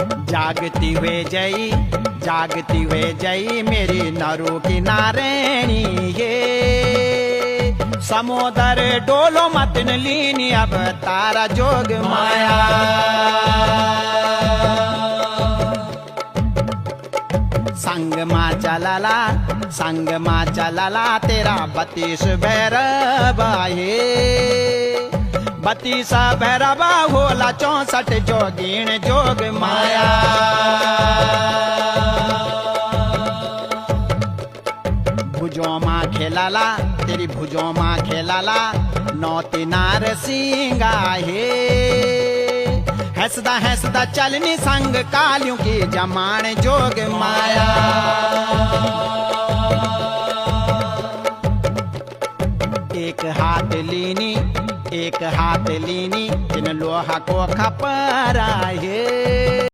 जागती हुए जई मेरी नरू की नारायणी ये समुदर डोलो मतन लीनी अब तारा जोग माया संग मा चलाला तेरा 32 भैरवा हे 32 भैरवा होला 64 जोगीण जोग माया भुजों माँ खेलाला तेरी भुजों माँ खेलाला 9 तिनार सिंगा हे हंसदा चलनी संग कालियों की जमान जोग माया एक हाथ लीनी जिन लोहा को खपरा है